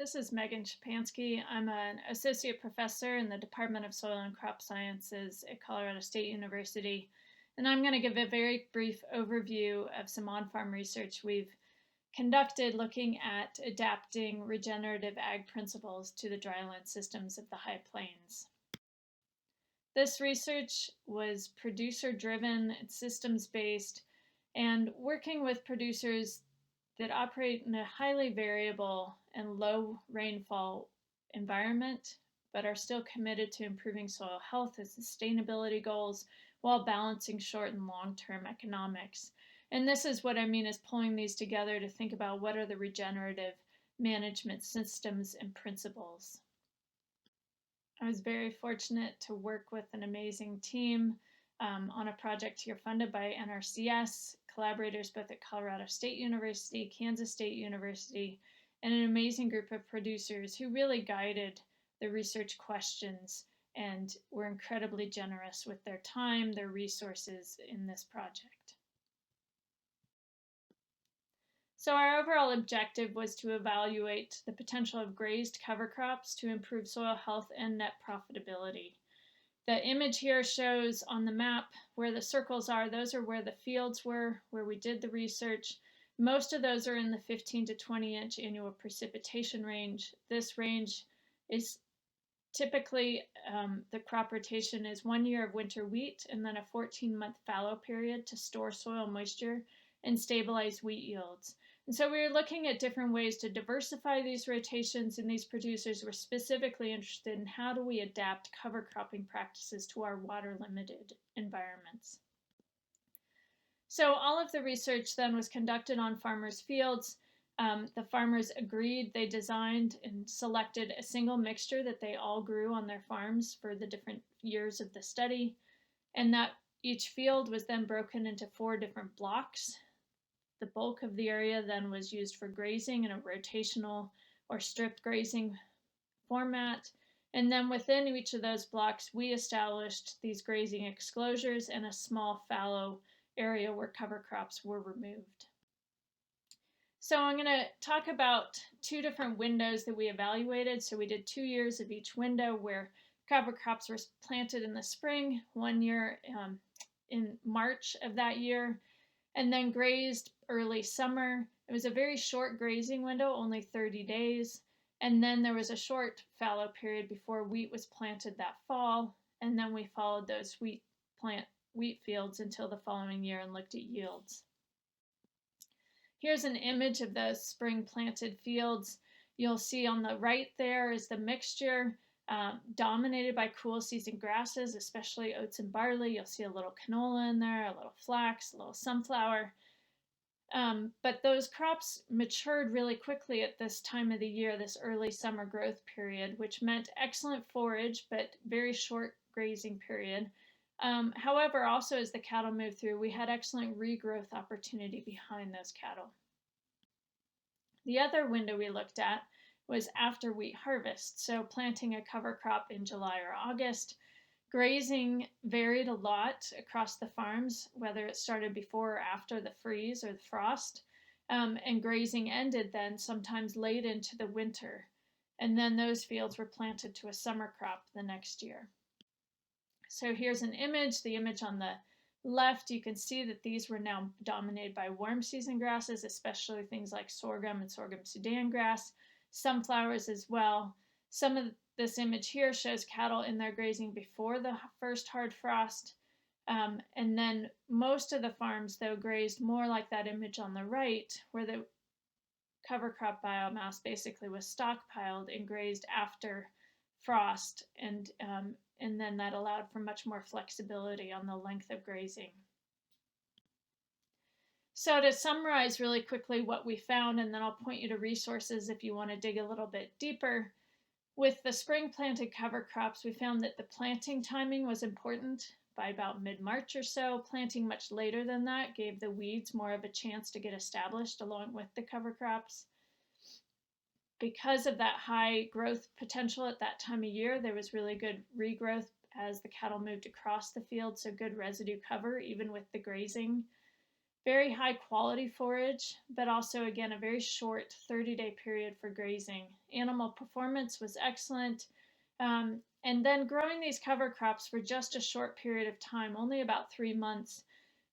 This is Meagan Schipanski. I'm an associate professor in the Department of Soil and Crop Sciences at Colorado State University, and I'm going to give a very brief overview of some on-farm research we've conducted looking at adapting regenerative ag principles to the dryland systems of the High Plains. This research was producer-driven, it's systems-based, and working with producers that operate in a highly variable and low rainfall environment, but are still committed to improving soil health and sustainability goals while balancing short and long-term economics. And this is what I mean is pulling these together to think about what are the regenerative management systems and principles. I was very fortunate to work with an amazing team on a project here funded by NRCS, collaborators both at Colorado State University, Kansas State University, and an amazing group of producers who really guided the research questions and were incredibly generous with their time, their resources in this project. So our overall objective was to evaluate the potential of grazed cover crops to improve soil health and net profitability. The image here shows on the map where the circles are. Those are where the fields were, where we did the research. Most of those are in the 15 to 20 inch annual precipitation range. This range is typically, the crop rotation is 1 year of winter wheat and then a 14-month fallow period to store soil moisture and stabilize wheat yields. And so we were looking at different ways to diversify these rotations, and these producers were specifically interested in how do we adapt cover cropping practices to our water-limited environments. So all of the research then was conducted on farmers' fields. The farmers agreed, they designed and selected a single mixture that they all grew on their farms for the different years of the study, and that each field was then broken into 4 different blocks. The bulk of the area then was used for grazing in a rotational or stripped grazing format. And then within each of those blocks, we established these grazing exclosures and a small fallow area where cover crops were removed. So I'm going to talk about 2 different windows that we evaluated. So we did 2 years of each window where cover crops were planted in the spring, 1 year in March of that year, and then grazed early summer. It was a very short grazing window, only 30 days. And then there was a short fallow period before wheat was planted that fall. And then we followed those wheat fields until the following year and looked at yields. Here's an image of those spring planted fields. You'll see on the right there is the mixture dominated by cool season grasses, especially oats and barley. You'll see a little canola in there, a little flax, a little sunflower. But those crops matured really quickly at this time of the year, this early summer growth period, which meant excellent forage, but very short grazing period. However, also as the cattle moved through, we had excellent regrowth opportunity behind those cattle. The other window we looked at was after wheat harvest, so planting a cover crop in July or August. Grazing varied a lot across the farms, whether it started before or after the freeze or the frost, and grazing ended then sometimes late into the winter, and then those fields were planted to a summer crop the next year. So here's an image. The image on the left, you can see that these were now dominated by warm season grasses, especially things like sorghum and sorghum Sudan grass, sunflowers as well. Some of this image here shows cattle in their grazing before the first hard frost. And then most of the farms, though, grazed more like that image on the right, where the cover crop biomass basically was stockpiled and grazed after frost, and then that allowed for much more flexibility on the length of grazing. So to summarize really quickly what we found, and then I'll point you to resources if you want to dig a little bit deeper. With the spring planted cover crops, we found that the planting timing was important by about mid-March or so. Planting much later than that gave the weeds more of a chance to get established along with the cover crops. Because of that high growth potential at that time of year, there was really good regrowth as the cattle moved across the field, so good residue cover even with the grazing. very high quality forage, but also, again, a very short 30-day period for grazing. Animal performance was excellent. And then growing these cover crops for just a short period of time, only about 3 months,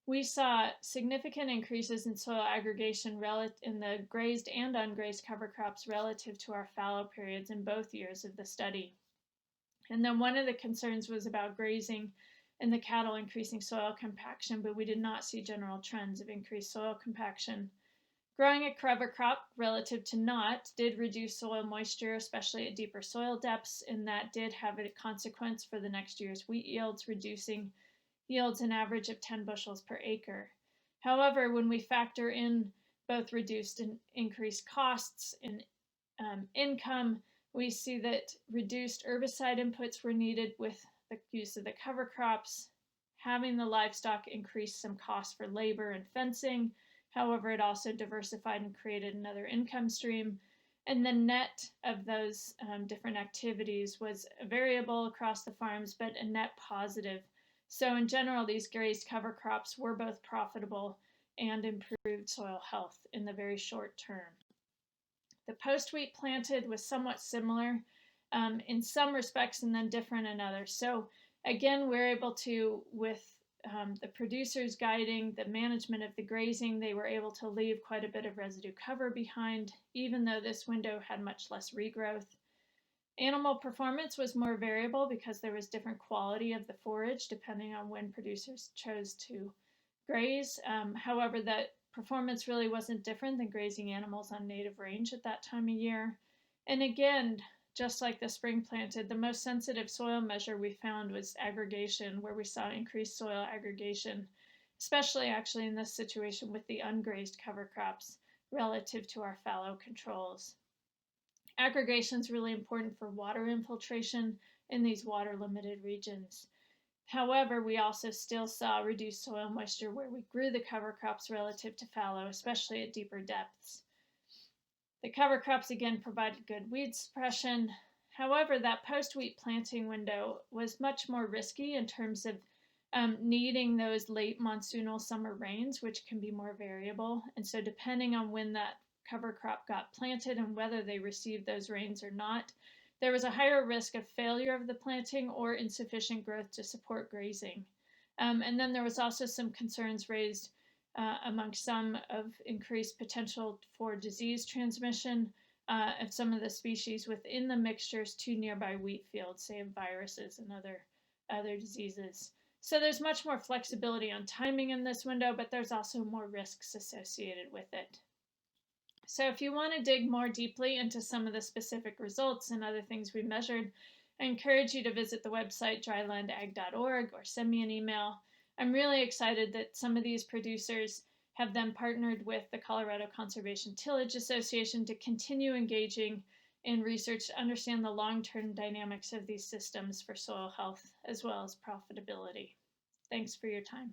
we saw significant increases in soil aggregation in the grazed and ungrazed cover crops relative to our fallow periods in both years of the study. And then one of the concerns was about grazing and the cattle increasing soil compaction, but we did not see general trends of increased soil compaction. Growing a cover crop relative to not did reduce soil moisture, especially at deeper soil depths, and that did have a consequence for the next year's wheat yields, reducing yields an average of 10 bushels per acre. However, when we factor in both reduced and increased costs and income, we see that reduced herbicide inputs were needed with the use of the cover crops. Having the livestock increased some costs for labor and fencing. However, it also diversified and created another income stream. And the net of those different activities was variable across the farms, but a net positive. So in general, these grazed cover crops were both profitable and improved soil health in the very short term. The post-wheat planted was somewhat similar in some respects and then different in others. So again, we're able to, with the producers guiding the management of the grazing, they were able to leave quite a bit of residue cover behind, even though this window had much less regrowth. Animal performance was more variable because there was different quality of the forage depending on when producers chose to graze. However, that performance really wasn't different than grazing animals on native range at that time of year. And again, just like the spring planted, the most sensitive soil measure we found was aggregation, where we saw increased soil aggregation, especially actually in this situation with the ungrazed cover crops relative to our fallow controls. Aggregation is really important for water infiltration in these water limited regions. However, we also still saw reduced soil moisture where we grew the cover crops relative to fallow, especially at deeper depths. The cover crops again provided good weed suppression. However, that post-wheat planting window was much more risky in terms of needing those late monsoonal summer rains, which can be more variable. And so depending on when that cover crop got planted and whether they received those rains or not, there was a higher risk of failure of the planting or insufficient growth to support grazing. And then there was also some concerns raised among some of increased potential for disease transmission of some of the species within the mixtures to nearby wheat fields, say of viruses and other diseases. So there's much more flexibility on timing in this window, but there's also more risks associated with it. So if you want to dig more deeply into some of the specific results and other things we measured, I encourage you to visit the website drylandag.org or send me an email. I'm really excited that some of these producers have then partnered with the Colorado Conservation Tillage Association to continue engaging in research to understand the long-term dynamics of these systems for soil health as well as profitability. Thanks for your time.